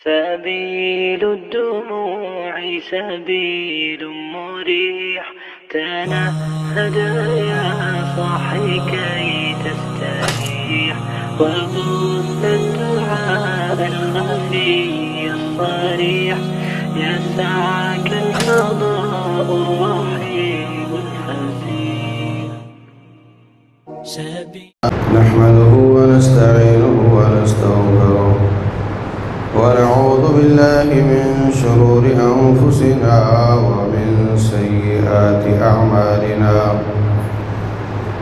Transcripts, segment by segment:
سبيل الدموع سبيل مريح، تنهد يا صاحي كي تستريح، وبث الدعاء الخفي الصريح، يسعك الفضاء الرحيم الفسيح. نحمده ونستعينه ونستغفره ونعوذ بالله من شرور أنفسنا ومن سيئات أعمالنا.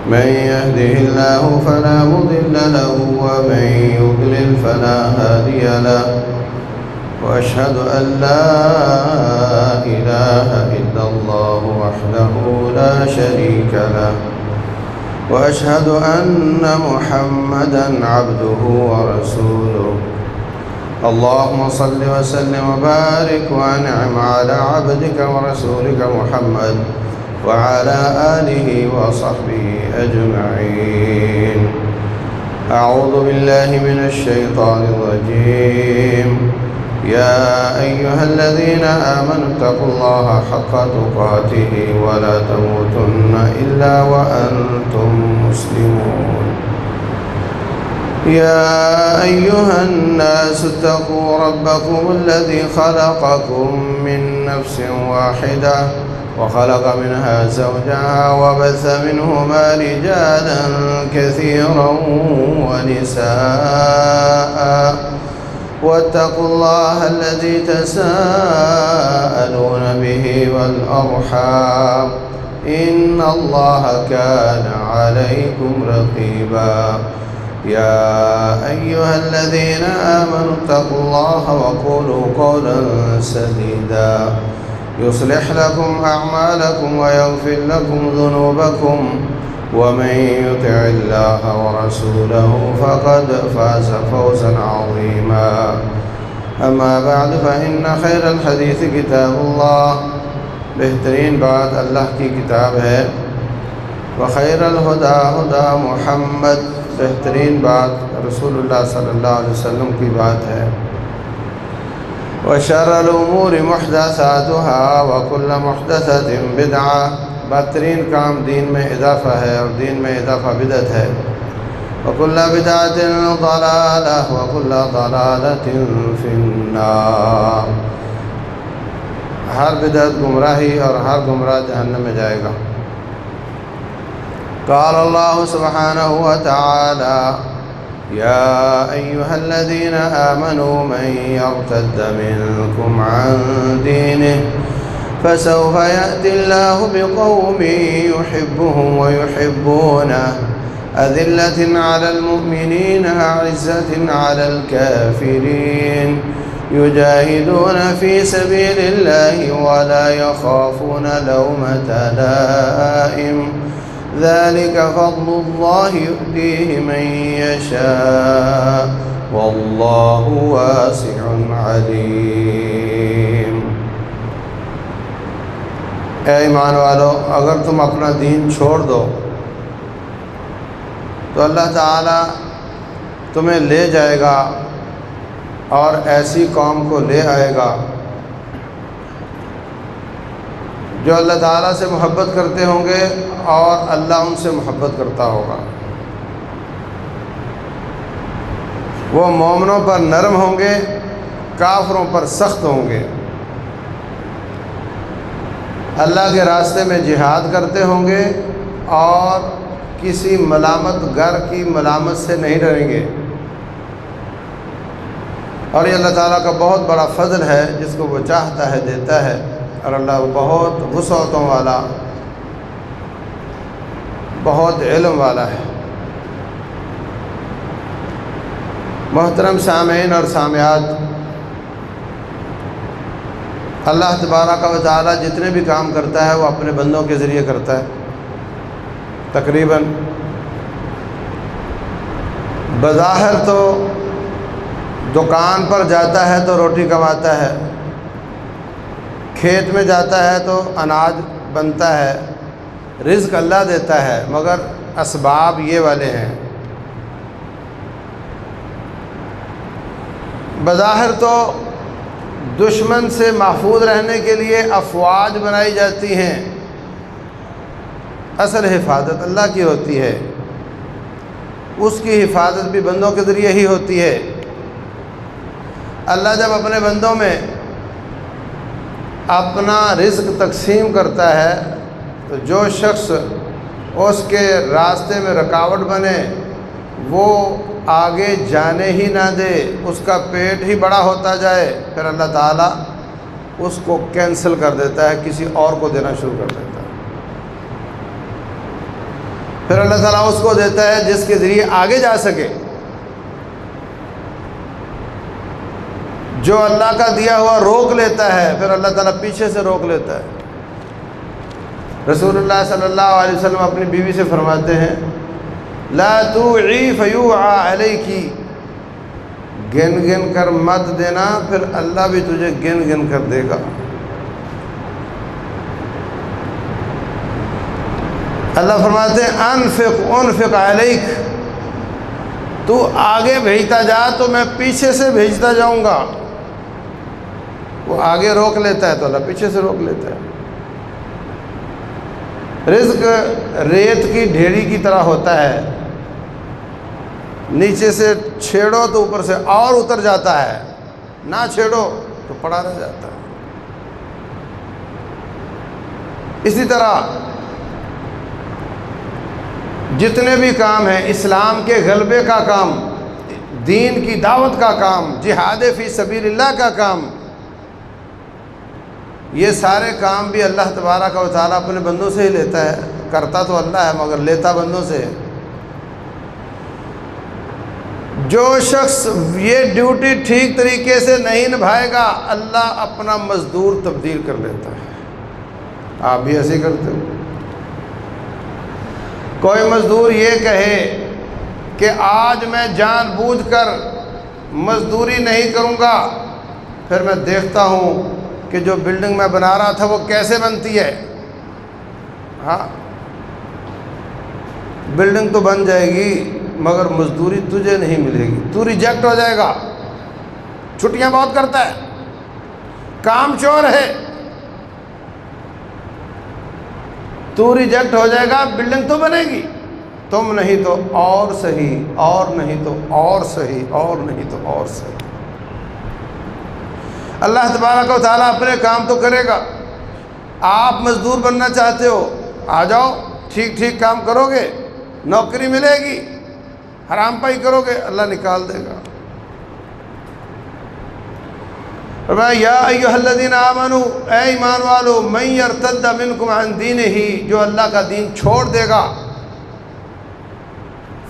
من يهده الله فلا مضل له ومن يضلل فلا هادي له، وأشهد أن لا إله إلا الله وحده لا شريك له، وأشهد أن محمدًا عبده ورسوله. اللهم صل وسلم وبارك وأنعم على عبدك ورسولك محمد وعلى آله وصحبه أجمعين. أعوذ بالله من الشيطان الرجيم. يا أيها الذين آمنوا اتقوا الله حق تقاته ولا تموتن إلا وأنتم مسلمون. يا أيها الناس اتقوا ربكم الذي خلقكم من نفس واحدة وخلق منها زوجها وبث منهما رجالا كثيرا ونساء، واتقوا الله الذي تساءلون به والأرحام، إن الله كان عليكم رقيبا. يا أيها الذين آمنوا اتقوا الله وقولوا قولا سديدا يصلح لكم أعمالكم ويغفر لكم ذنوبكم، ومن يطع الله ورسوله فقد فاز فوزا عظيما. أما بعد فإن خير الحديث كتاب الله، بہترین بات اللہ کی کتاب ہے، وخیر الہدی ہدی محمد، بہترین بات رسول اللہ صلی اللہ علیہ وسلم کی بات ہے، وشر الامور محدثاتها وكل محدثة بدعہ، بدترین کام دین میں اضافہ ہے اور دین میں اضافہ بدعت ہے، وكل بدعة ضلالة وكل ضلالة في النار، ہر بدعت گمراہی اور ہر گمراہ جہنم میں جائے گا۔ قال اللہ سبحانہ وتعالی: یا ایہا الذین آمنوا من یرتد منکم عن دینہ فسوف یأتی اللہ بقوم یحبهم ویحبونہ أذلة على المؤمنين أعزة على الكافرين يجاهدون في سبيل الله ولا يخافون لومة لائم ذلك فضل الله يؤتيه من يشاء والله واسع عليم۔ اے ایمان والو، اگر تم اپنا دین چھوڑ دو تو اللہ تعالیٰ تمہیں لے جائے گا اور ایسی قوم کو لے آئے گا جو اللہ تعالیٰ سے محبت کرتے ہوں گے اور اللہ ان سے محبت کرتا ہوگا۔ وہ مومنوں پر نرم ہوں گے، کافروں پر سخت ہوں گے، اللہ کے راستے میں جہاد کرتے ہوں گے اور کسی ملامت گر کی ملامت سے نہیں ڈریں گے۔ اور یہ اللہ تعالیٰ کا بہت بڑا فضل ہے، جس کو وہ چاہتا ہے دیتا ہے، اور اللہ بہت وسعتوں والا، بہت علم والا ہے۔ محترم سامعین اور سامعات، اللہ تبارک و تعالیٰ جتنے بھی کام کرتا ہے وہ اپنے بندوں کے ذریعے کرتا ہے۔ تقریباً بظاہر تو دکان پر جاتا ہے تو روٹی کماتا ہے، کھیت میں جاتا ہے تو اناج بنتا ہے، رزق اللہ دیتا ہے، مگر اسباب یہ والے ہیں۔ بظاہر تو دشمن سے محفوظ رہنے کے لیے افواج بنائی جاتی ہیں، اصل حفاظت اللہ کی ہوتی ہے، اس کی حفاظت بھی بندوں کے ذریعے ہی ہوتی ہے۔ اللہ جب اپنے بندوں میں اپنا رزق تقسیم کرتا ہے تو جو شخص اس کے راستے میں رکاوٹ بنے، وہ آگے جانے ہی نہ دے، اس کا پیٹ ہی بڑا ہوتا جائے، پھر اللہ تعالیٰ اس کو کینسل کر دیتا ہے، کسی اور کو دینا شروع کر دیتا ہے۔ پھر اللہ تعالیٰ اس کو دیتا ہے جس کے ذریعے آگے جا سکے۔ جو اللہ کا دیا ہوا روک لیتا ہے، پھر اللہ تعالیٰ پیچھے سے روک لیتا ہے۔ رسول اللہ صلی اللہ علیہ وسلم اپنی بیوی سے فرماتے ہیں، لا توعی فیوعى علیکی، گن گن کر مت دینا، پھر اللہ بھی تجھے گن گن کر دے گا۔ اللہ فرماتے ہیں انفق علیک، تو آگے بھیجتا جا تو میں پیچھے سے بھیجتا جاؤں گا۔ وہ آگے روک لیتا ہے تو اللہ پیچھے سے روک لیتا ہے۔ رزق ریت کی ڈھیری کی طرح ہوتا ہے، نیچے سے چھیڑو تو اوپر سے اور اتر جاتا ہے، نہ چھیڑو تو پڑا رہ جاتا ہے۔ اسی طرح جتنے بھی کام ہیں، اسلام کے غلبے کا کام، دین کی دعوت کا کام، جہاد فی سبیل اللہ کا کام، یہ سارے کام بھی اللہ تبارک و تعالیٰ اپنے بندوں سے ہی لیتا ہے۔ کرتا تو اللہ ہے مگر لیتا بندوں سے ہے۔ جو شخص یہ ڈیوٹی ٹھیک طریقے سے نہیں نبھائے گا، اللہ اپنا مزدور تبدیل کر لیتا ہے۔ آپ بھی ایسے کرتے ہو۔ کوئی مزدور یہ کہے کہ آج میں جان بوجھ کر مزدوری نہیں کروں گا، پھر میں دیکھتا ہوں کہ جو بلڈنگ میں بنا رہا تھا وہ کیسے بنتی ہے۔ ہاں، بلڈنگ تو بن جائے گی مگر مزدوری تجھے نہیں ملے گی، تو ریجیکٹ ہو جائے گا۔ چھٹیاں بہت کرتا ہے، کام چور ہے، تو ریجیکٹ ہو جائے گا، بلڈنگ تو بنے گی، تم نہیں تو اور صحیح، اور نہیں تو اور صحیح، اور نہیں تو اور صحیح۔ اللہ تبارک و تعالیٰ اپنے کام تو کرے گا۔ آپ مزدور بننا چاہتے ہو، آ جاؤ، ٹھیک ٹھیک کام کرو گے، نوکری ملے گی، حرام پائی کرو گے، اللہ نکال دے گا۔ فرمایا یا ایھا الذین آمنوا، اے ایمان والو، من یرتد منکم عن دینہ، جو اللہ کا دین چھوڑ دے گا،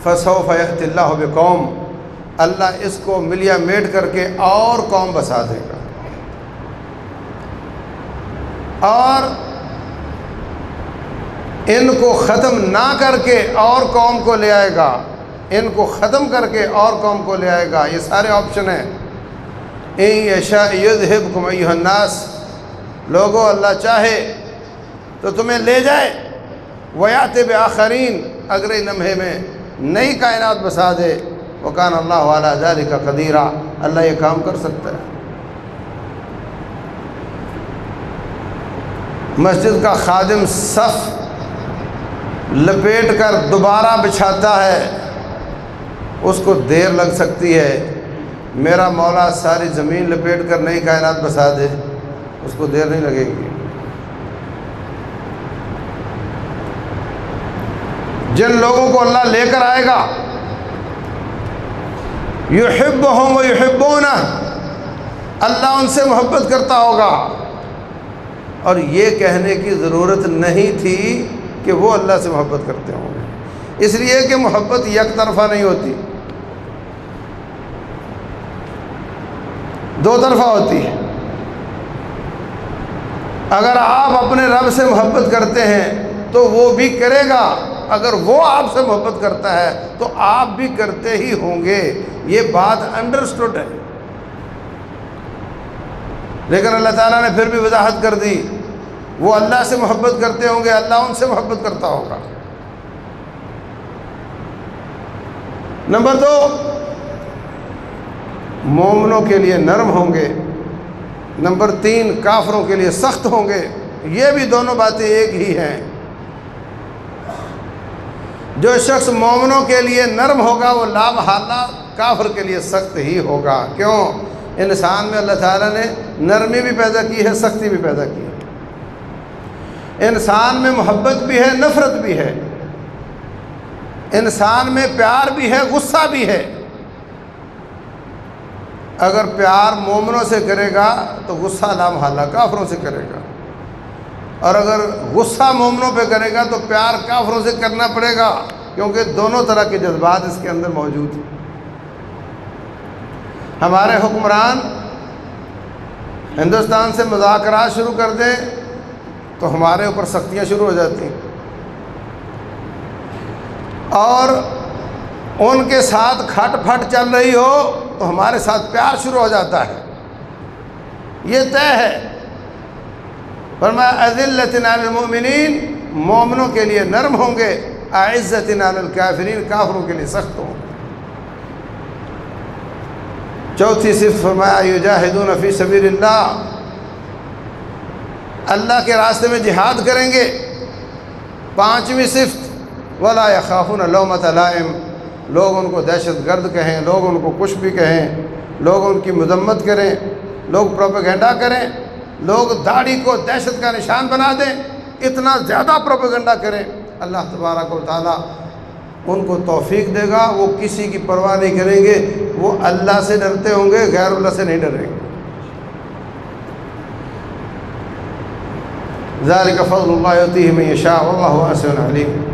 فسوف یأتی اللہ بقوم، اللہ اس کو ملیا میٹ کر کے اور قوم بسا دے گا، اور ان کو ختم نہ کر کے اور قوم کو لے آئے گا، ان کو ختم کر کے اور قوم کو لے آئے گا۔ یہ سارے آپشن ہیں۔ ان یشاء یذھبکم ایھا الناس، لوگوں اللہ چاہے تو تمہیں لے جائے، ویأتی بآخرین، اگلے لمحے میں نئی کائنات بسا دے، وکان اللہ علی ذلک قدیرا، اللہ یہ کام کر سکتا ہے۔ مسجد کا خادم صف لپیٹ کر دوبارہ بچھاتا ہے، اس کو دیر لگ سکتی ہے، میرا مولا ساری زمین لپیٹ کر نئی کائنات بسا دے، اس کو دیر نہیں لگے گی۔ جن لوگوں کو اللہ لے کر آئے گا، یحبہم ویحبونہ، اللہ ان سے محبت کرتا ہوگا، اور یہ کہنے کی ضرورت نہیں تھی کہ وہ اللہ سے محبت کرتے ہوں گے، اس لیے کہ محبت یک طرفہ نہیں ہوتی، دو طرفہ ہوتی ہے۔ اگر آپ اپنے رب سے محبت کرتے ہیں تو وہ بھی کرے گا، اگر وہ آپ سے محبت کرتا ہے تو آپ بھی کرتے ہی ہوں گے، یہ بات انڈرسٹوڈ ہے۔ لیکن اللہ تعالیٰ نے پھر بھی وضاحت کر دی، وہ اللہ سے محبت کرتے ہوں گے، اللہ ان سے محبت کرتا ہوگا۔ نمبر 2، مومنوں کے لیے نرم ہوں گے، نمبر 3 کافروں کے لیے سخت ہوں گے. یہ بھی دونوں باتیں ایک ہی ہیں. جو شخص مومنوں کے لیے نرم ہوگا وہ لا محالہ کافر کے لیے سخت ہی ہوگا. کیوں؟ انسان میں اللہ تعالیٰ نے نرمی بھی پیدا کی ہے، سختی بھی پیدا کی ہے. انسان میں محبت بھی ہے، نفرت بھی ہے. انسان میں پیار بھی ہے، غصہ بھی ہے. اگر پیار مومنوں سے کرے گا تو غصہ لا محالہ کافروں سے کرے گا، اور اگر غصہ مومنوں پہ کرے گا تو پیار کافروں سے کرنا پڑے گا، کیونکہ دونوں طرح کے جذبات اس کے اندر موجود ہیں. ہمارے حکمران ہندوستان سے مذاکرات شروع کر دیں تو ہمارے اوپر سختیاں شروع ہو جاتی ہیں، اور ان کے ساتھ کھٹ پھٹ چل رہی ہو تو ہمارے ساتھ پیار شروع ہو جاتا ہے. یہ طے ہے. فرمایا اذلۃ علی المؤمنین، مومنوں کے لیے نرم ہوں گے، اعزۃ علی الکافرین، کافروں کے لیے سخت ہوں گے. چوتھی صفت فرمایا یجاہدون فی سبیل اللہ، اللہ کے راستے میں جہاد کریں گے. پانچویں صفت ولا یخافون لومۃ لائم، لوگ ان کو دہشت گرد کہیں، لوگ ان کو کچھ بھی کہیں، لوگ ان کی مذمت کریں، لوگ پروپیگنڈا کریں، لوگ داڑھی کو دہشت کا نشان بنا دیں، اتنا زیادہ پروپیگنڈا کریں، اللہ تبارک و تعالیٰ ان کو توفیق دے گا. وہ کسی کی پرواہ نہیں کریں گے، وہ اللہ سے ڈرتے ہوں گے، غیر اللہ سے نہیں ڈریں گے. ذالک فضل اللہ یؤتیہ من یشاء واللہ واسع علیم.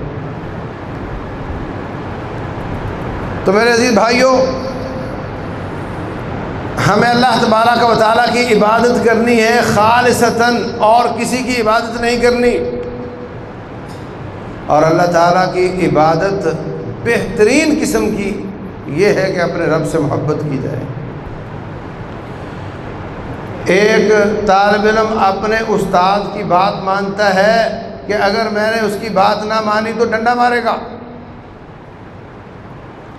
تو میرے عزیز بھائیوں، ہمیں اللہ تبارک و تعالیٰ کی عبادت کرنی ہے خالصتاً، اور کسی کی عبادت نہیں کرنی. اور اللہ تعالیٰ کی عبادت بہترین قسم کی یہ ہے کہ اپنے رب سے محبت کی جائے. ایک طالب علم اپنے استاد کی بات مانتا ہے کہ اگر میں نے اس کی بات نہ مانی تو ڈنڈا مارے گا،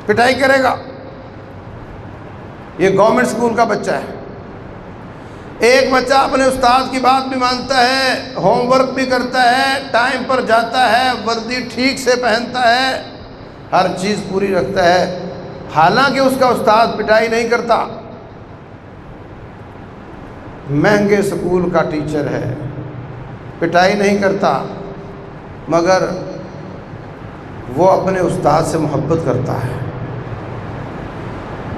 پٹائی کرے گا. یہ گورنمنٹ اسکول کا بچہ ہے. ایک بچہ اپنے استاد کی بات بھی مانتا ہے، ہوم ورک بھی کرتا ہے، ٹائم پر جاتا ہے، وردی ٹھیک سے پہنتا ہے، ہر چیز پوری رکھتا ہے، حالانکہ اس کا استاد پٹائی نہیں کرتا، مہنگے اسکول کا ٹیچر ہے، پٹائی نہیں کرتا، مگر وہ اپنے استاد سے محبت کرتا ہے.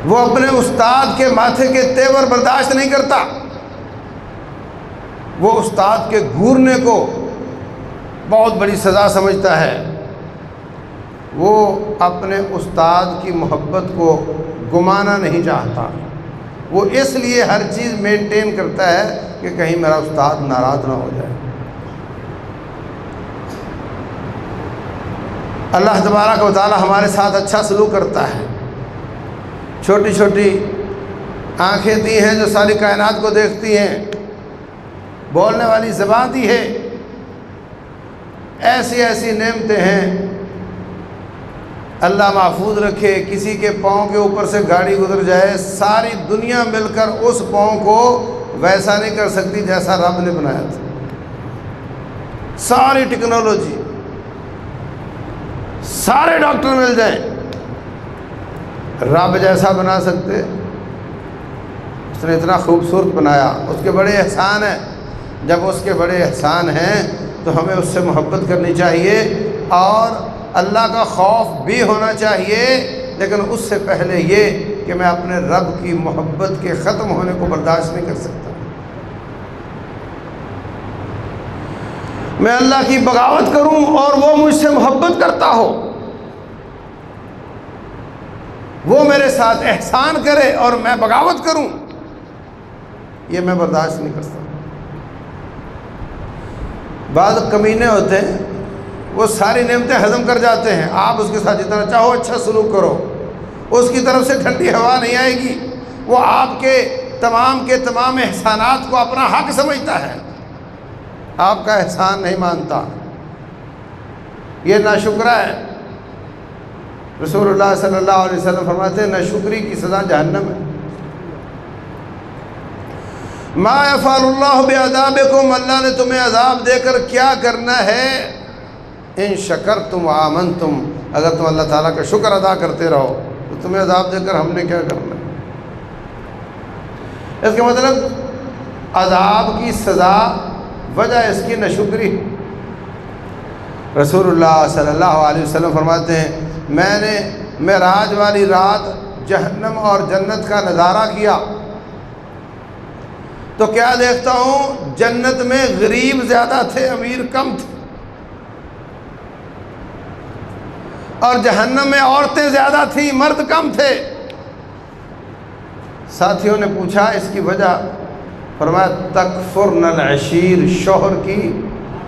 وہ اپنے استاد کے ماتھے کے تیور برداشت نہیں کرتا. وہ استاد کے گھورنے کو بہت بڑی سزا سمجھتا ہے. وہ اپنے استاد کی محبت کو گمانا نہیں چاہتا. وہ اس لیے ہر چیز مینٹین کرتا ہے کہ کہیں میرا استاد ناراض نہ ہو جائے. اللہ تبارک و تعالی ہمارے ساتھ اچھا سلوک کرتا ہے. چھوٹی چھوٹی آنکھیں دی ہیں جو ساری کائنات کو دیکھتی ہیں، بولنے والی زبان دی ہے، ایسی ایسی نعمتیں ہیں. اللہ محفوظ رکھے، کسی کے پاؤں کے اوپر سے گاڑی گزر جائے، ساری دنیا مل کر اس پاؤں کو ویسا نہیں کر سکتی جیسا رب نے بنایا تھا. ساری ٹیکنالوجی، سارے ڈاکٹر مل جائیں، رب جیسا بنا سکتے؟ اس نے اتنا خوبصورت بنایا. اس کے بڑے احسان ہیں. جب اس کے بڑے احسان ہیں تو ہمیں اس سے محبت کرنی چاہیے، اور اللہ کا خوف بھی ہونا چاہیے، لیکن اس سے پہلے یہ کہ میں اپنے رب کی محبت کے ختم ہونے کو برداشت نہیں کر سکتا. میں اللہ کی بغاوت کروں اور وہ مجھ سے محبت کرتا ہو، وہ میرے ساتھ احسان کرے اور میں بغاوت کروں، یہ میں برداشت نہیں کر سکتا. بعض کمینے ہوتے ہیں، وہ ساری نعمتیں ہضم کر جاتے ہیں. آپ اس کے ساتھ جتنا چاہو اچھا سلوک کرو، اس کی طرف سے ٹھنڈی ہوا نہیں آئے گی. وہ آپ کے تمام احسانات کو اپنا حق سمجھتا ہے، آپ کا احسان نہیں مانتا. یہ ناشکرا ہے. رسول اللہ صلی اللہ علیہ وسلم فرماتے ہیں ناشکری کی سزا جہنم ہے. ما یفعل اللہ بعذابکم، اللہ نے تمہیں عذاب دے کر کیا کرنا ہے، ان شکرتم وآمنتم، اگر تم اللہ تعالیٰ کا شکر ادا کرتے رہو تو تمہیں عذاب دے کر ہم نے کیا کرنا ہے۔ اس کا مطلب عذاب کی سزا وجہ اس کی ناشکری۔ رسول اللہ صلی اللہ علیہ وسلم فرماتے ہیں میں نے معراج والی رات جہنم اور جنت کا نظارہ کیا تو کیا دیکھتا ہوں، جنت میں غریب زیادہ تھے، امیر کم تھے، اور جہنم میں عورتیں زیادہ تھیں، مرد کم تھے۔ ساتھیوں نے پوچھا اس کی وجہ، فرمایا تکفرن العشیر، شوہر کی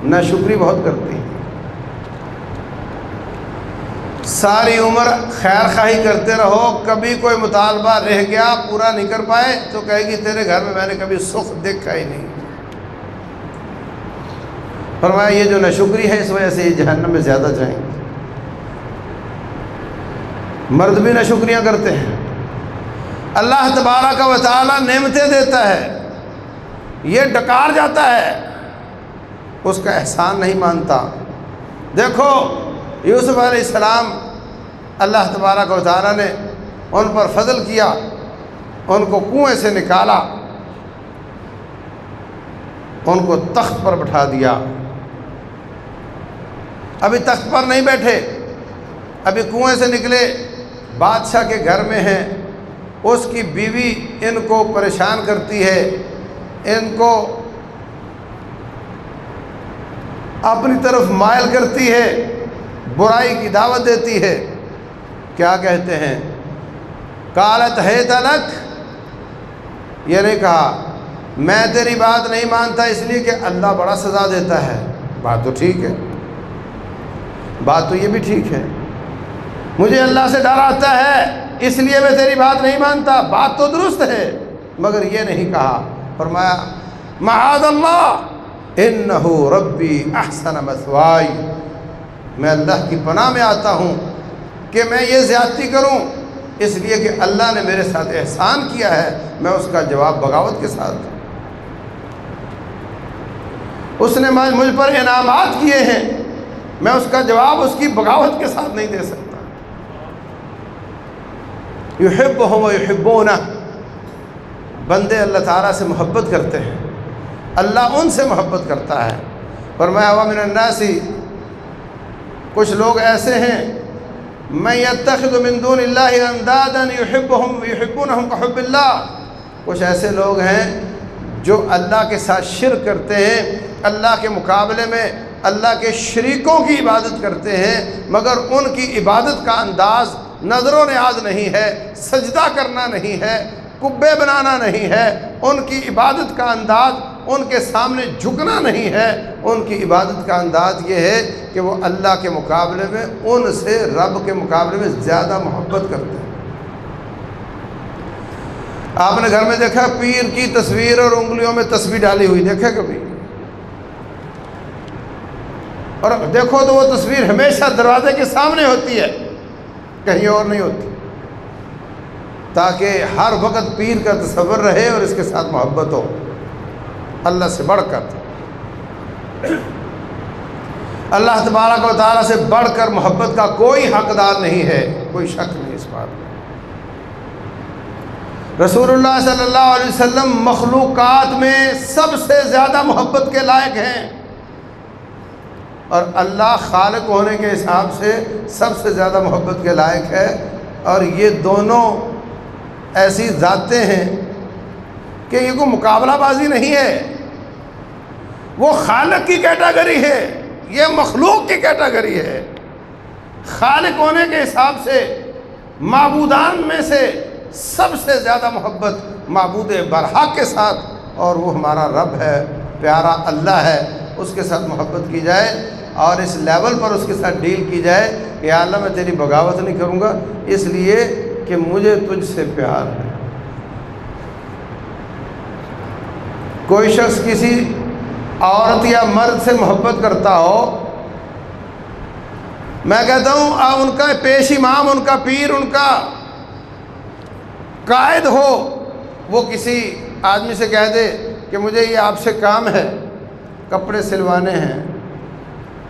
ناشکری بہت کرتی ہیں، ساری عمر خیر خواہی کرتے رہو، کبھی کوئی مطالبہ رہ گیا پورا نہیں کر پائے تو کہے گی تیرے گھر میں نے کبھی سکھ دیکھا ہی نہیں۔ فرمایا یہ جو ناشکری ہے اس وجہ سے یہ جہنم میں زیادہ جائیں گے۔ مرد بھی ناشکریاں کرتے ہیں، اللہ تبارک و تعالیٰ نعمتیں دیتا ہے، یہ ڈکار جاتا ہے، اس کا احسان نہیں مانتا۔ دیکھو یوسف علیہ السلام، اللہ تبارک و تعالیٰ نے ان پر فضل کیا، ان کو کنویں سے نکالا، ان کو تخت پر بٹھا دیا۔ ابھی تخت پر نہیں بیٹھے، ابھی کنویں سے نکلے، بادشاہ کے گھر میں ہیں، اس کی بیوی ان کو پریشان کرتی ہے، ان کو اپنی طرف مائل کرتی ہے، برائی کی دعوت دیتی ہے۔ کیا کہتے ہیں، قالت حیت لک، یہ نہیں کہا میں تیری بات نہیں مانتا اس لیے کہ اللہ بڑا سزا دیتا ہے، بات تو ٹھیک ہے، بات تو یہ بھی ٹھیک ہے، مجھے اللہ سے ڈر آتا ہے اس لیے میں تیری بات نہیں مانتا، بات تو درست ہے، مگر یہ نہیں کہا۔ فرمایا معاذ اللہ انہ ربی احسن مثوائی، میں اللہ کی پناہ میں آتا ہوں کہ میں یہ زیادتی کروں، اس لیے کہ اللہ نے میرے ساتھ احسان کیا ہے، میں اس کا جواب بغاوت کے ساتھ دوں۔ اس نے مجھ پر انعامات کیے ہیں، میں اس کا جواب اس کی بغاوت کے ساتھ نہیں دے سکتا۔ یحبہم ویحبونہ، بندے اللہ تعالیٰ سے محبت کرتے ہیں، اللہ ان سے محبت کرتا ہے۔ فرمایا ومن الناس، کچھ لوگ ایسے ہیں من یتخذ من دون اللہ اندادا یحبہم یحبونہم کحب اللہ، کچھ ایسے لوگ ہیں جو اللہ کے ساتھ شرک کرتے ہیں، اللہ کے مقابلے میں اللہ کے شریکوں کی عبادت کرتے ہیں، مگر ان کی عبادت کا انداز نظر و نیاز نہیں ہے، سجدہ کرنا نہیں ہے، قبے بنانا نہیں ہے، ان کی عبادت کا انداز ان کے سامنے جھکنا نہیں ہے، ان کی عبادت کا انداز یہ ہے کہ وہ اللہ کے مقابلے میں ان سے رب کے مقابلے میں زیادہ محبت کرتے ہیں۔ آپ نے گھر میں دیکھا پیر کی تصویر اور انگلیوں میں تسبیح ڈالی ہوئی، دیکھا کبھی؟ اور دیکھو تو وہ تصویر ہمیشہ دروازے کے سامنے ہوتی ہے، کہیں اور نہیں ہوتی، تاکہ ہر وقت پیر کا تصور رہے اور اس کے ساتھ محبت ہو اللہ سے بڑھ کر۔ اللہ تبارک و تعالیٰ سے بڑھ کر محبت کا کوئی حقدار نہیں ہے، کوئی شک نہیں اس بات میں۔ رسول اللہ صلی اللہ علیہ وسلم مخلوقات میں سب سے زیادہ محبت کے لائق ہیں، اور اللہ خالق ہونے کے حساب سے سب سے زیادہ محبت کے لائق ہے، اور یہ دونوں ایسی ذاتیں ہیں کہ یہ کوئی مقابلہ بازی نہیں ہے، وہ خالق کی کیٹیگری ہے، یہ مخلوق کی کیٹیگری ہے۔ خالق ہونے کے حساب سے معبودان میں سے سب سے زیادہ محبت معبود برحق کے ساتھ، اور وہ ہمارا رب ہے، پیارا اللہ ہے، اس کے ساتھ محبت کی جائے اور اس لیول پر اس کے ساتھ ڈیل کی جائے کہ یا اللہ میں تیری بغاوت نہیں کروں گا اس لیے کہ مجھے تجھ سے پیار ہے۔ کوئی شخص کسی عورت یا مرد سے محبت کرتا ہو، میں کہتا ہوں ان کا پیش امام، ان کا پیر، ان کا قائد ہو، وہ کسی آدمی سے کہہ دے کہ مجھے یہ آپ سے کام ہے، کپڑے سلوانے ہیں،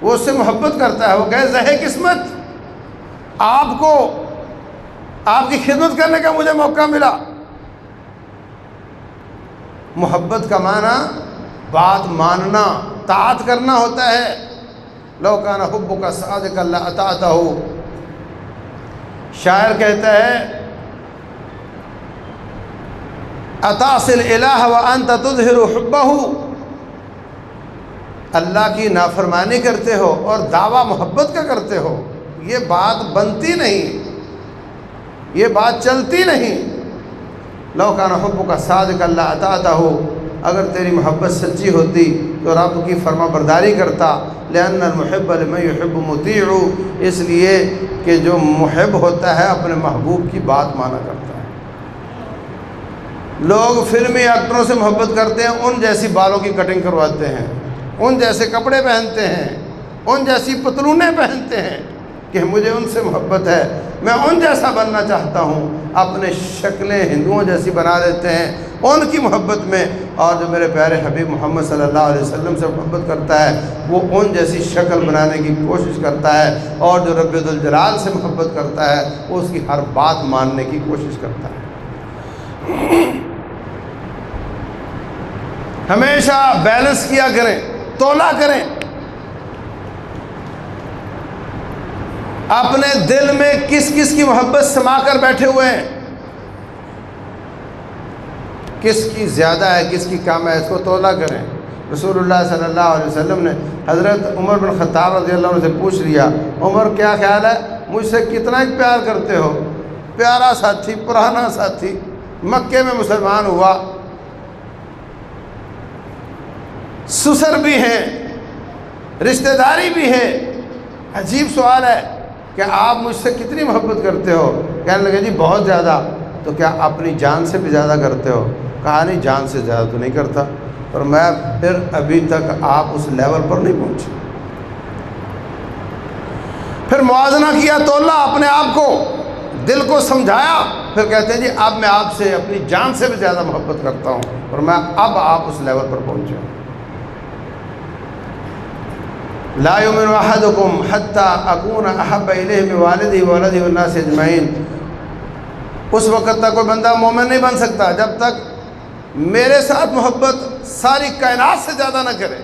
وہ اس سے محبت کرتا ہے، وہ کہے زہے قسمت، آپ کو آپ کی خدمت کرنے کا مجھے موقع ملا۔ محبت کا معنی بات ماننا، طاعت کرنا ہوتا ہے۔ لو کان حبک صادقا لاطعتہ، شاعر کہتا ہے اتعصی الالہ وانت تظہر حبہ، اللہ کی نافرمانی کرتے ہو اور دعویٰ محبت کا کرتے ہو، یہ بات بنتی نہیں، یہ بات چلتی نہیں۔ لو کان حبک صادقا لاطعتہ، اگر تیری محبت سچی ہوتی تو رب کی فرما برداری کرتا۔ لأن المحب لمن يحب مطیع، اس لیے کہ جو محب ہوتا ہے اپنے محبوب کی بات مانا کرتا ہے۔ لوگ فلمی ایکٹروں سے محبت کرتے ہیں، ان جیسی بالوں کی کٹنگ کرواتے ہیں، ان جیسے کپڑے پہنتے ہیں، ان جیسی پتلونیں پہنتے ہیں کہ مجھے ان سے محبت ہے، میں ان جیسا بننا چاہتا ہوں، اپنے شکلیں ہندوؤں جیسی بنا دیتے ہیں ان کی محبت میں۔ اور جو میرے پیارے حبیب محمد صلی اللہ علیہ وسلم سے محبت کرتا ہے وہ ان جیسی شکل بنانے کی کوشش کرتا ہے، اور جو رب ذوالجلال سے محبت کرتا ہے وہ اس کی ہر بات ماننے کی کوشش کرتا ہے۔ ہمیشہ بیلنس کیا کریں، تولا کریں، اپنے دل میں کس کس کی محبت سما کر بیٹھے ہوئے ہیں، کس کی زیادہ ہے کس کی کم ہے، اس کو تولا کریں۔ رسول اللہ صلی اللہ علیہ وسلم نے حضرت عمر بن خطاب رضی اللہ عنہ سے پوچھ لیا، عمر کیا خیال ہے مجھ سے کتنا پیار کرتے ہو؟ پیارا ساتھی، پرانا ساتھی، مکے میں مسلمان ہوا، سسر بھی ہیں، رشتہ داری بھی ہے، عجیب سوال ہے کہ آپ مجھ سے کتنی محبت کرتے ہو؟ کہنے لگے جی بہت زیادہ۔ تو کیا اپنی جان سے بھی زیادہ کرتے ہو؟ کہا نہیں، جان سے زیادہ تو نہیں کرتا۔ اور میں پھر ابھی تک آپ اس لیول پر نہیں پہنچے۔ پھر موازنہ کیا، تولا اپنے آپ کو، دل کو سمجھایا، پھر کہتے ہیں جی اب میں آپ سے اپنی جان سے بھی زیادہ محبت کرتا ہوں، اور میں اب آپ اس لیول پر پہنچے ہوں۔ لا یؤمن احدکم حتی اکون احب الیہ من والدہ وولدہ والناس اجمعین، اس وقت تک کوئی بندہ مومن نہیں بن سکتا جب تک میرے ساتھ محبت ساری کائنات سے زیادہ نہ کرے۔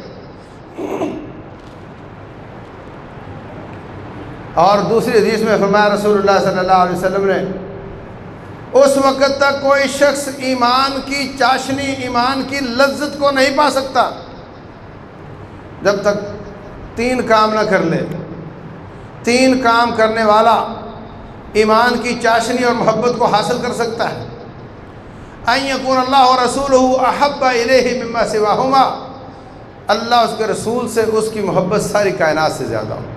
اور دوسری حدیث میں فرمایا رسول اللہ صلی اللہ علیہ وسلم نے، اس وقت تک کوئی شخص ایمان کی چاشنی، ایمان کی لذت کو نہیں پا سکتا جب تک 3 کام نہ کر لے۔ 3 کام کرنے والا ایمان کی چاشنی اور محبت کو حاصل کر سکتا ہے۔ ان یکون اللہ ورسولہ احب الیہ مما سواہما، اللہ اس کے رسول سے اس کی محبت ساری کائنات سے زیادہ ہو۔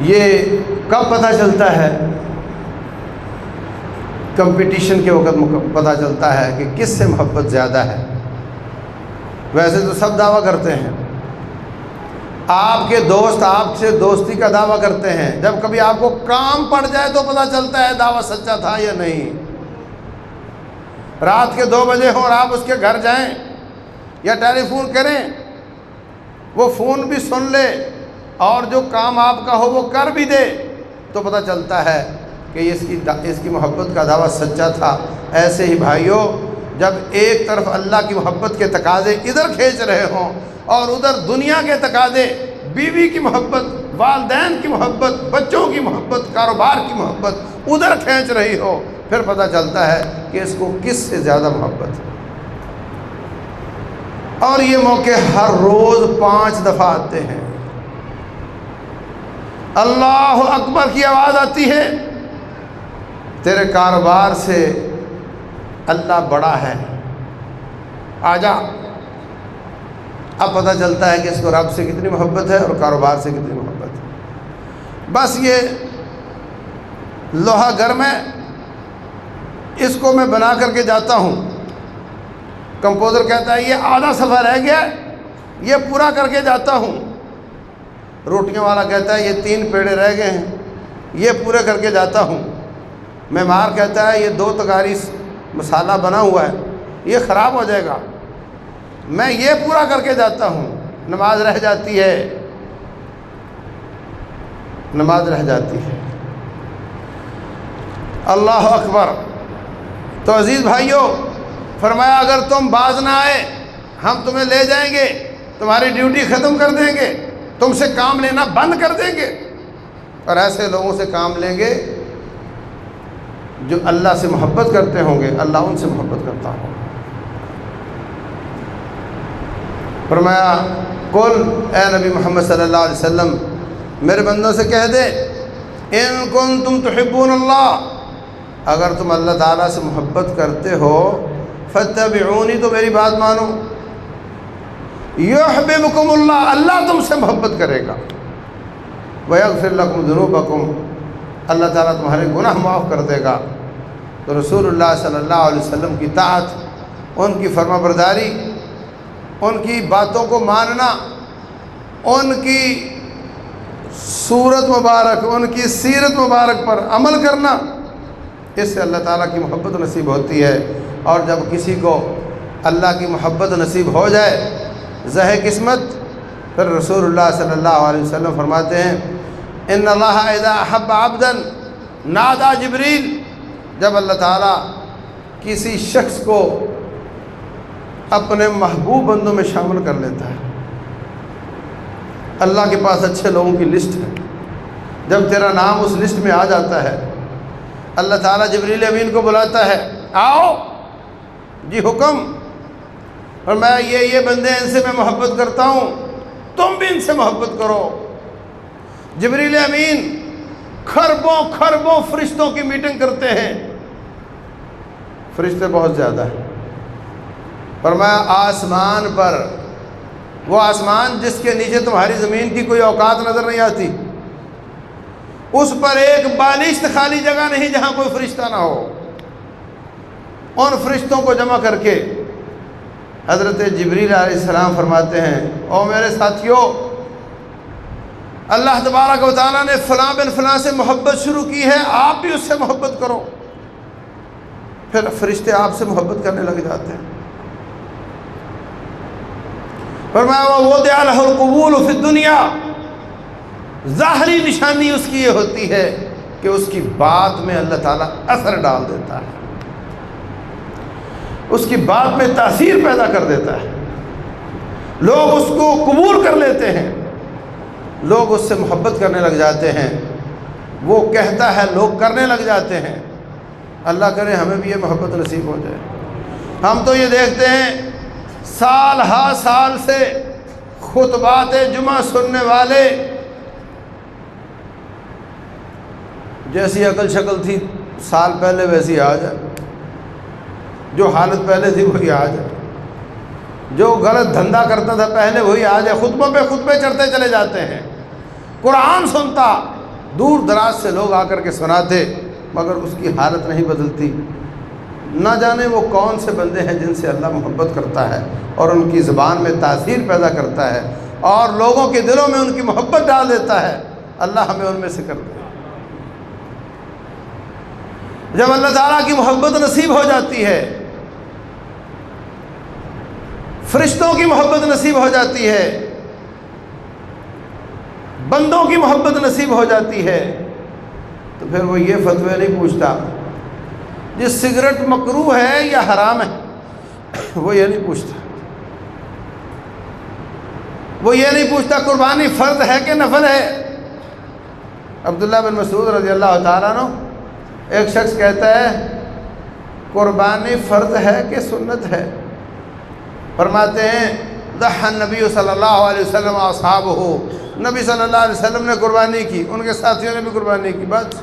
یہ کب پتہ چلتا ہے؟ کمپٹیشن کے وقت پتہ چلتا ہے کہ کس سے محبت زیادہ ہے۔ ویسے تو سب دعویٰ کرتے ہیں، آپ کے دوست آپ سے دوستی کا دعویٰ کرتے ہیں، جب کبھی آپ کو کام پڑ جائے تو پتہ چلتا ہے دعویٰ سچا تھا یا نہیں۔ رات کے 2 بجے ہوں اور آپ اس کے گھر جائیں یا ٹیلی فون کریں، وہ فون بھی سن لے اور جو کام آپ کا ہو وہ کر بھی دے، تو پتہ چلتا ہے کہ اس کی محبت کا دعویٰ سچا تھا۔ ایسے ہی بھائیوں، جب ایک طرف اللہ کی محبت کے تقاضے ادھر کھینچ رہے ہوں اور ادھر دنیا کے تقاضے، بیوی کی محبت، والدین کی محبت، بچوں کی محبت، کاروبار کی محبت ادھر کھینچ رہی ہو، پھر پتہ چلتا ہے کہ اس کو کس سے زیادہ محبت ہے۔ اور یہ موقع ہر روز 5 دفعہ آتے ہیں۔ اللہ اکبر کی آواز آتی ہے، تیرے کاروبار سے اللہ بڑا ہے، آجا۔ اب پتہ چلتا ہے کہ اس کو رب سے کتنی محبت ہے اور کاروبار سے کتنی محبت ہے۔ بس یہ لوہا گرم ہے، اس کو میں بنا کر کے جاتا ہوں، کمپوزر کہتا ہے یہ آدھا صفحہ رہ گیا ہے، یہ پورا کر کے جاتا ہوں۔ روٹیوں والا کہتا ہے یہ 3 پیڑے رہ گئے ہیں، یہ پورے کر کے جاتا ہوں۔ معمار کہتا ہے یہ 2 تکاری مسالہ بنا ہوا ہے، یہ خراب ہو جائے گا، میں یہ پورا کر کے جاتا ہوں، نماز رہ جاتی ہے، نماز رہ جاتی ہے۔ اللہ اکبر۔ تو عزیز بھائیوں، فرمایا اگر تم باز نہ آئے ہم تمہیں لے جائیں گے، تمہاری ڈیوٹی ختم کر دیں گے، تم سے کام لینا بند کر دیں گے، اور ایسے لوگوں سے کام لیں گے جو اللہ سے محبت کرتے ہوں گے، اللہ ان سے محبت کرتا ہوگا۔ فرمایا قل، اے نبی محمد صلی اللہ علیہ وسلم میرے بندوں سے کہہ دے، ان کنتم تحبون اللہ، اگر تم اللہ تعالیٰ سے محبت کرتے ہو، فاتبعونی، تو میری بات مانو، یحببکم اللہ، اللہ تم سے محبت کرے گا، ویغفر لکم ذنوبکم، اللہ تعالیٰ تمہارے گناہ معاف کر دے گا۔ تو رسول اللہ صلی اللہ علیہ وسلم کی طاعت، ان کی فرما برداری، ان کی باتوں کو ماننا، ان کی صورت مبارک، ان کی سیرت مبارک پر عمل کرنا، اس سے اللہ تعالیٰ کی محبت نصیب ہوتی ہے۔ اور جب کسی کو اللہ کی محبت نصیب ہو جائے، زہ قسمت، پھر رسول اللہ صلی اللہ علیہ وسلم فرماتے ہیں ان اللہ اذا احب عبدا نادى جبریل، جب اللہ تعالیٰ کسی شخص کو اپنے محبوب بندوں میں شامل کر لیتا ہے، اللہ کے پاس اچھے لوگوں کی لسٹ ہے، جب تیرا نام اس لسٹ میں آ جاتا ہے، اللہ تعالیٰ جبریل امین کو بلاتا ہے، آؤ جی حکم، اور میں یہ بندے ان سے میں محبت کرتا ہوں، تم بھی ان سے محبت کرو۔ جبریل امین خربوں فرشتوں کی میٹنگ کرتے ہیں، فرشتے بہت زیادہ ہیں، فرمایا آسمان پر، وہ آسمان جس کے نیچے تمہاری زمین کی کوئی اوقات نظر نہیں آتی، اس پر ایک بالشت خالی جگہ نہیں جہاں کوئی فرشتہ نہ ہو، ان فرشتوں کو جمع کر کے حضرت جبریل علیہ السلام فرماتے ہیں، او میرے ساتھیوں، اللہ تبارک و تعالیٰ نے فلاں بن فلاں سے محبت شروع کی ہے، آپ بھی اس سے محبت کرو۔ پھر فرشتے آپ سے محبت کرنے لگ جاتے ہیں۔ فرمایا وَوُضِعَ لَهُ الْقُبُولُ فِي الدُّنْيَا، ظاہری نشانی اس کی یہ ہوتی ہے کہ اس کی بات میں اللہ تعالیٰ اثر ڈال دیتا ہے، اس کی بات میں تاثیر پیدا کر دیتا ہے، لوگ اس کو قبول کر لیتے ہیں، لوگ اس سے محبت کرنے لگ جاتے ہیں، وہ کہتا ہے لوگ کرنے لگ جاتے ہیں۔ اللہ کرے ہمیں بھی یہ محبت نصیب ہو جائے۔ ہم تو یہ دیکھتے ہیں سال ہا سال سے خطبات جمعہ سننے والے جیسی عقل شکل تھی سال پہلے ویسی آج ہے، جو حالت پہلے تھی وہی آج ہے، جو غلط دھندا کرتا تھا پہلے وہی آج ہے، خطبوں پہ خطبے چڑھتے چلے جاتے ہیں، قرآن سنتا، دور دراز سے لوگ آ کر کے سناتے، مگر اس کی حالت نہیں بدلتی۔ نہ جانے وہ کون سے بندے ہیں جن سے اللہ محبت کرتا ہے اور ان کی زبان میں تاثیر پیدا کرتا ہے اور لوگوں کے دلوں میں ان کی محبت ڈال دیتا ہے۔ اللہ ہمیں ان میں سے کر دے۔ جب اللہ تعالیٰ کی محبت نصیب ہو جاتی ہے، فرشتوں کی محبت نصیب ہو جاتی ہے، بندوں کی محبت نصیب ہو جاتی ہے، تو پھر وہ یہ فتوی نہیں پوچھتا جس سگریٹ مکروہ ہے یا حرام ہے، وہ یہ نہیں پوچھتا، وہ یہ نہیں پوچھتا قربانی فرض ہے کہ نفل ہے۔ عبداللہ بن مسعود رضی اللہ تعالیٰ عنہ، ایک شخص کہتا ہے قربانی فرض ہے کہ سنت ہے؟ فرماتے ہیں ضحى النبی صلی اللہ علیہ وسلم اصحابہ، نبی صلی اللہ علیہ وسلم نے قربانی کی، ان کے ساتھیوں نے بھی قربانی کی۔ بات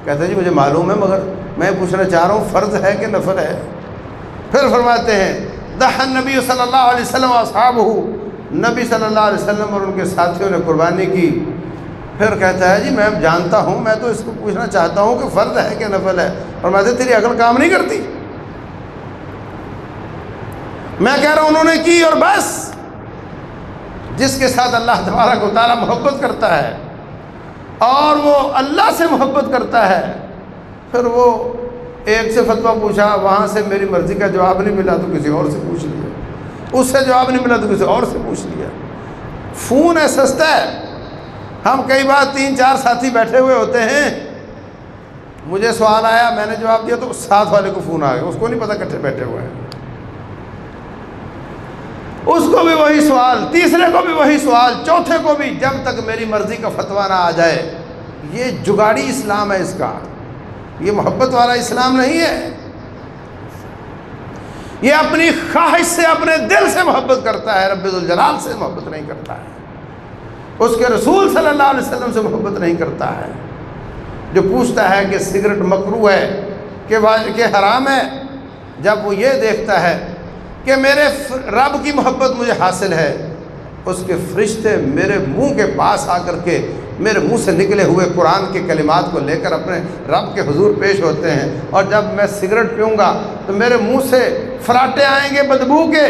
کہتے ہیں جی مجھے معلوم ہے مگر میں پوچھنا چاہ رہا ہوں فرض ہے کہ نفل ہے؟ پھر فرماتے ہیں ضحى النبی صلی اللہ علیہ وسلم اصحابہ، نبی صلی اللہ علیہ وسلم اور ان کے ساتھیوں نے قربانی کی۔ پھر کہتا ہے جی میں جانتا ہوں، میں تو اس کو پوچھنا چاہتا ہوں کہ فرض ہے کہ نفل ہے۔ فرماتے ہیں تیری عقل کام نہیں کرتی، میں کہہ رہا ہوں انہوں نے کی اور بس۔ جس کے ساتھ اللہ تبارک و تعالیٰ محبت کرتا ہے اور وہ اللہ سے محبت کرتا ہے، پھر وہ ایک سے فتویٰ پوچھا، وہاں سے میری مرضی کا جواب نہیں ملا تو کسی اور سے پوچھ لیا، اس سے جواب نہیں ملا تو کسی اور سے پوچھ لیا۔ فون ہے، سستا ہے۔ ہم کئی بار 3-4 ساتھی بیٹھے ہوئے ہوتے ہیں، مجھے سوال آیا، میں نے جواب دیا تو ساتھ والے کو فون آ گیا، اس کو نہیں پتہ کٹھے بیٹھے ہوئے ہیں، اس کو بھی وہی سوال، تیسرے کو بھی وہی سوال، چوتھے کو بھی، جب تک میری مرضی کا فتویٰ نہ آ جائے۔ یہ جگاڑی اسلام ہے اس کا، یہ محبت والا اسلام نہیں ہے۔ یہ اپنی خواہش سے، اپنے دل سے محبت کرتا ہے، رب ذوالجلال سے محبت نہیں کرتا ہے، اس کے رسول صلی اللہ علیہ وسلم سے محبت نہیں کرتا ہے۔ جو پوچھتا ہے کہ سگریٹ مکروہ ہے کہ حرام ہے، جب وہ یہ دیکھتا ہے کہ میرے رب کی محبت مجھے حاصل ہے، اس کے فرشتے میرے منہ کے پاس آ کر کے میرے منہ سے نکلے ہوئے قرآن کے کلمات کو لے کر اپنے رب کے حضور پیش ہوتے ہیں، اور جب میں سگریٹ پیوں گا تو میرے منہ سے فراٹے آئیں گے بدبو کے،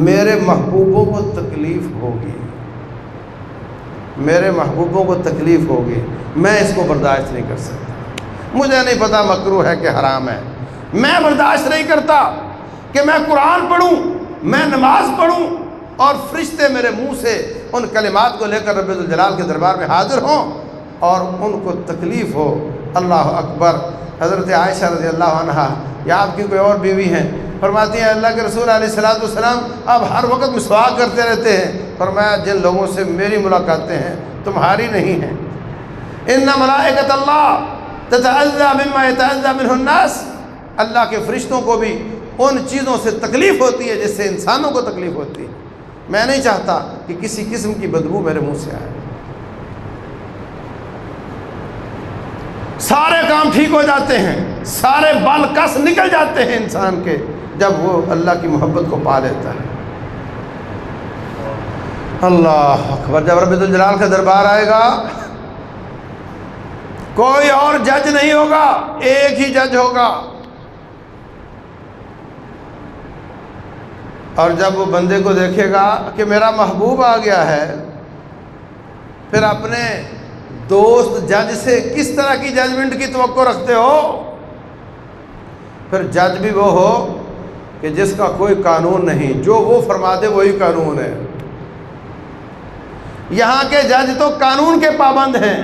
میرے محبوبوں کو تکلیف ہوگی، میرے محبوبوں کو تکلیف ہوگی، میں اس کو برداشت نہیں کر سکتا۔ مجھے نہیں پتا مکروہ ہے کہ حرام ہے، میں برداشت نہیں کرتا کہ میں قرآن پڑھوں، میں نماز پڑھوں اور فرشتے میرے منہ سے ان کلمات کو لے کر رب ذوالجلال کے دربار میں حاضر ہوں اور ان کو تکلیف ہو۔ اللہ اکبر۔ حضرت عائشہ رضی اللہ عنہا، یا آپ کی کوئی اور بیوی ہیں، فرماتی ہیں اللہ کے رسول علیہ الصلوۃ والسلام آپ ہر وقت مسواک کرتے رہتے ہیں، فرمایا جن لوگوں سے میری ملاقاتیں ہیں تمہاری نہیں ہیں۔ ان ملائکۃ اللہ تتعذى مما يتعذى منه الناس، اللہ کے فرشتوں کو بھی ان چیزوں سے تکلیف ہوتی ہے جس سے انسانوں کو تکلیف ہوتی ہے۔ میں نہیں چاہتا کہ کسی قسم کی بدبو میرے منہ سے آئے۔ سارے کام ٹھیک ہو جاتے ہیں، سارے بال کس نکل جاتے ہیں انسان کے جب وہ اللہ کی محبت کو پا لیتا ہے۔ اللہ اکبر۔ جب رب ذوالجلال کا دربار آئے گا، کوئی اور جج نہیں ہوگا، ایک ہی جج ہوگا، اور جب وہ بندے کو دیکھے گا کہ میرا محبوب آ گیا ہے، پھر اپنے دوست جج سے کس طرح کی ججمنٹ کی توقع رکھتے ہو؟ پھر جج بھی وہ ہو کہ جس کا کوئی قانون نہیں، جو وہ فرما دے وہی قانون ہے۔ یہاں کے جج تو قانون کے پابند ہیں،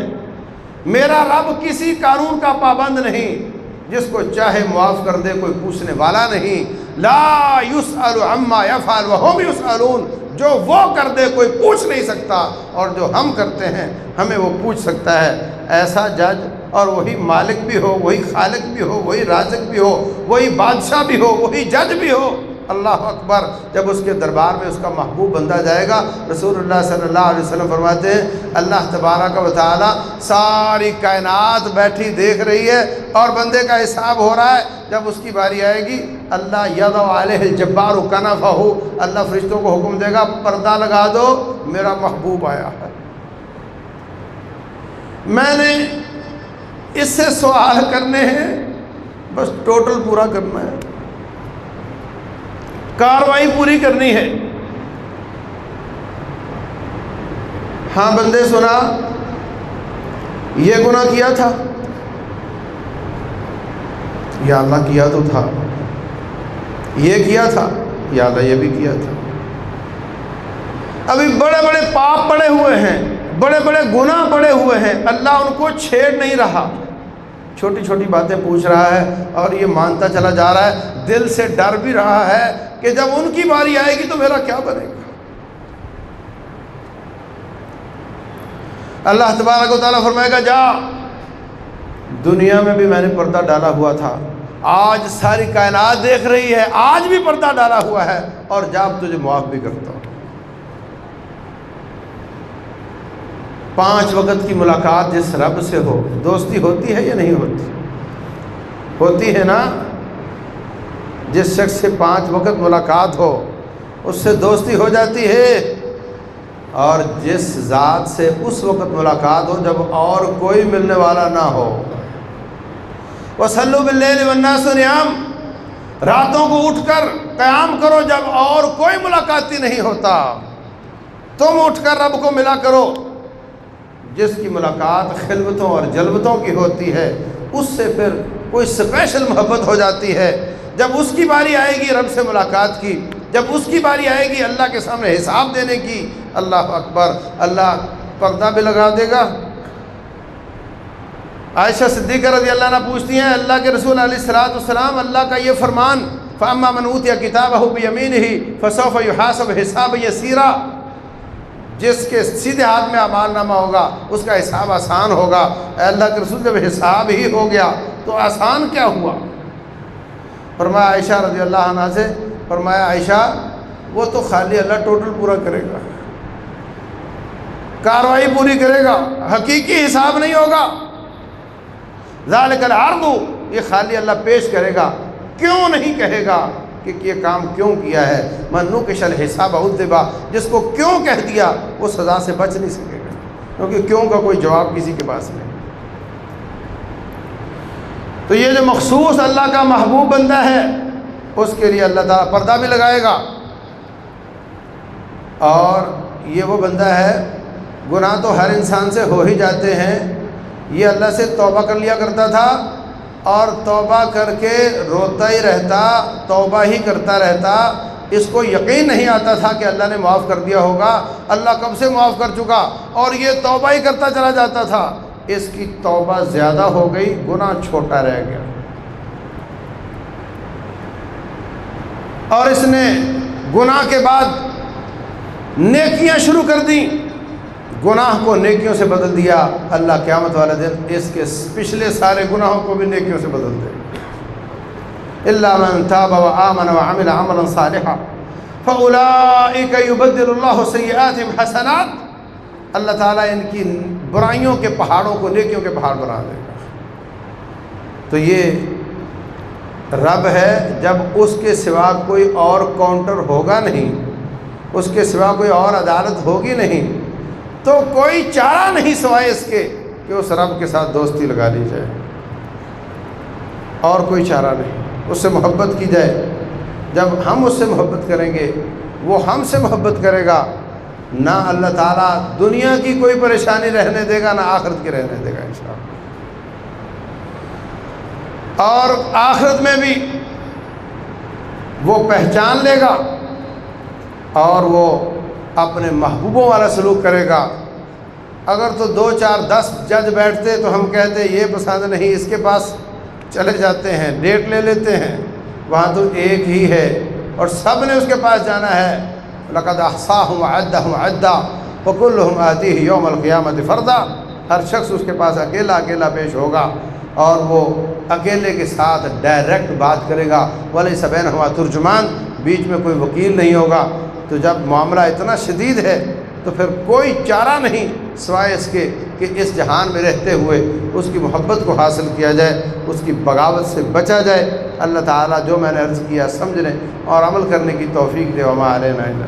میرا رب کسی قانون کا پابند نہیں، جس کو چاہے معاف کر دے، کوئی پوچھنے والا نہیں۔ لا یسأل عما یفعل وہم یسألون، جو وہ کر دے کوئی پوچھ نہیں سکتا، اور جو ہم کرتے ہیں ہمیں وہ پوچھ سکتا ہے۔ ایسا جج، اور وہی مالک بھی ہو، وہی خالق بھی ہو، وہی رازق بھی ہو، وہی بادشاہ بھی ہو، وہی جج بھی ہو۔ اللہ اکبر۔ جب اس کے دربار میں اس کا محبوب بندہ جائے گا، رسول اللہ صلی اللہ علیہ وسلم فرماتے ہیں اللہ تبارک و تعالی ساری کائنات بیٹھی دیکھ رہی ہے اور بندے کا حساب ہو رہا ہے۔ جب اس کی باری آئے گی، اللہ یضع علیہ الجبار کنفہ، اللہ فرشتوں کو حکم دے گا پردہ لگا دو، میرا محبوب آیا ہے۔ میں نے اس سے سوال کرنے ہیں، بس ٹوٹل پورا کرنا ہے، کاروائی پوری کرنی ہے۔ ہاں بندے سنا، یہ گناہ کیا تھا، یا اللہ کیا تو تھا، یہ کیا تھا، یا اللہ یہ بھی کیا تھا۔ ابھی بڑے بڑے پاپ پڑے ہوئے ہیں، بڑے بڑے گناہ پڑے ہوئے ہیں، اللہ ان کو چھیڑ نہیں رہا، چھوٹی چھوٹی باتیں پوچھ رہا ہے اور یہ مانتا چلا جا رہا ہے، دل سے ڈر بھی رہا ہے کہ جب ان کی باری آئے گی تو میرا کیا بنے گا۔ اللہ تبارک و تعالیٰ فرمائے گا جا، دنیا میں بھی میں نے پردہ ڈالا ہوا تھا، آج ساری کائنات دیکھ رہی ہے، آج بھی پردہ ڈالا ہوا ہے، اور جا اب تجھے معاف بھی کرتا ہوں۔ 5 وقت کی ملاقات جس رب سے ہو، دوستی ہوتی ہے یا نہیں ہوتی؟ ہوتی ہے نا۔ جس شخص سے 5 وقت ملاقات ہو اس سے دوستی ہو جاتی ہے، اور جس ذات سے اس وقت ملاقات ہو جب اور کوئی ملنے والا نہ ہو۔ وَصَلُّوا بِاللَّيْلِ وَالنَّاسُ نِيَامٌ، راتوں کو اٹھ کر قیام کرو جب اور کوئی ملاقاتی نہیں ہوتا، تم اٹھ کر رب کو ملا کرو۔ جس کی ملاقات خلوتوں اور جلوتوں کی ہوتی ہے، اس سے پھر کوئی اسپیشل محبت ہو جاتی ہے جب اس کی باری آئے گی رب سے ملاقات کی، جب اس کی باری آئے گی اللہ کے سامنے حساب دینے کی، اللہ اکبر، اللہ پردہ بھی لگا دے گا۔ عائشہ صدیقہ رضی اللہ عنہ پوچھتی ہیں اللہ کے رسول علیہ الصلوۃ والسلام، اللہ کا یہ فرمان فَأَمَّا مَنْ أُوتِيَ كِتَابَهُ بِيَمِينِهِ فَسَوْفَ يُحَاسَبُ حِسَابًا يَسِيرًا، جس کے سیدھے ہاتھ میں اعمال نامہ ہوگا اس کا حساب آسان ہوگا۔ اے اللہ کے رسول، جب حساب ہی ہو گیا تو آسان کیا ہوا؟ فرمایا عائشہ رضی اللہ عنہ سے، فرمایا عائشہ وہ تو خالی اللہ ٹوٹل پورا کرے گا، کاروائی پوری کرے گا، حقیقی حساب نہیں ہوگا۔ ذالک العرض، یہ خالی اللہ پیش کرے گا، کیوں نہیں کہے گا کہ یہ کام کیوں کیا ہے؟ من نوقش الحساب عذبا، جس کو کیوں کہہ دیا وہ سزا سے بچ نہیں سکے گا، کیونکہ کیوں کا کوئی جواب کسی کے پاس نہیں۔ تو یہ جو مخصوص اللہ کا محبوب بندہ ہے اس کے لیے اللہ تعالیٰ پردہ بھی لگائے گا، اور یہ وہ بندہ ہے، گناہ تو ہر انسان سے ہو ہی جاتے ہیں، یہ اللہ سے توبہ کر لیا کرتا تھا اور توبہ کر کے روتا ہی رہتا، توبہ ہی کرتا رہتا، اس کو یقین نہیں آتا تھا کہ اللہ نے معاف کر دیا ہوگا، اللہ کب سے معاف کر چکا، اور یہ توبہ ہی کرتا چلا جاتا تھا۔ اس کی توبہ زیادہ ہو گئی، گناہ چھوٹا رہ گیا، اور اس نے گناہ کے بعد نیکیاں شروع کر دیں، گناہ کو نیکیوں سے بدل دیا۔ اللہ قیامت والے دن اس کے پچھلے سارے گناہوں کو بھی نیکیوں سے بدل دے۔ الا من تاب وآمن وعمل عملا صالحا فاولئک یبدل اللہ سیئاتہم حسنات، اللہ تعالیٰ ان کی برائیوں کے پہاڑوں کو نیکیوں کے پہاڑ بنا دے گا۔ تو یہ رب ہے، جب اس کے سوا کوئی اور کاؤنٹر ہوگا نہیں، اس کے سوا کوئی اور عدالت ہوگی نہیں، تو کوئی چارہ نہیں سوائے اس کے کہ اس رب کے ساتھ دوستی لگا لی جائے، اور کوئی چارہ نہیں، اس سے محبت کی جائے۔ جب ہم اس سے محبت کریں گے وہ ہم سے محبت کرے گا، نہ اللہ تعالیٰ دنیا کی کوئی پریشانی رہنے دے گا، نہ آخرت کی رہنے دے گا انشاءاللہ۔ اور آخرت میں بھی وہ پہچان لے گا اور وہ اپنے محبوبوں والا سلوک کرے گا۔ اگر تو 2 4 10 جج بیٹھتے تو ہم کہتے یہ پسند نہیں، اس کے پاس چلے جاتے ہیں، ڈیٹ لے لیتے ہیں، وہاں تو ایک ہی ہے اور سب نے اس کے پاس جانا ہے۔ لقد احصاهم وعدهم عدا وكلهم آتيه يوم القيامة فردا، ہر شخص اس کے پاس اکیلا اکیلا پیش ہوگا اور وہ اکیلے کے ساتھ ڈائریکٹ بات کرے گا، ولیس بینہما ترجمان، بیچ میں کوئی وکیل نہیں ہوگا۔ تو جب معاملہ اتنا شدید ہے تو پھر کوئی چارہ نہیں سوائے اس کے کہ اس جہان میں رہتے ہوئے اس کی محبت کو حاصل کیا جائے، اس کی بغاوت سے بچا جائے۔ اللہ تعالیٰ جو میں نے عرض کیا سمجھنے اور عمل کرنے کی توفیق دے، وما علینا الا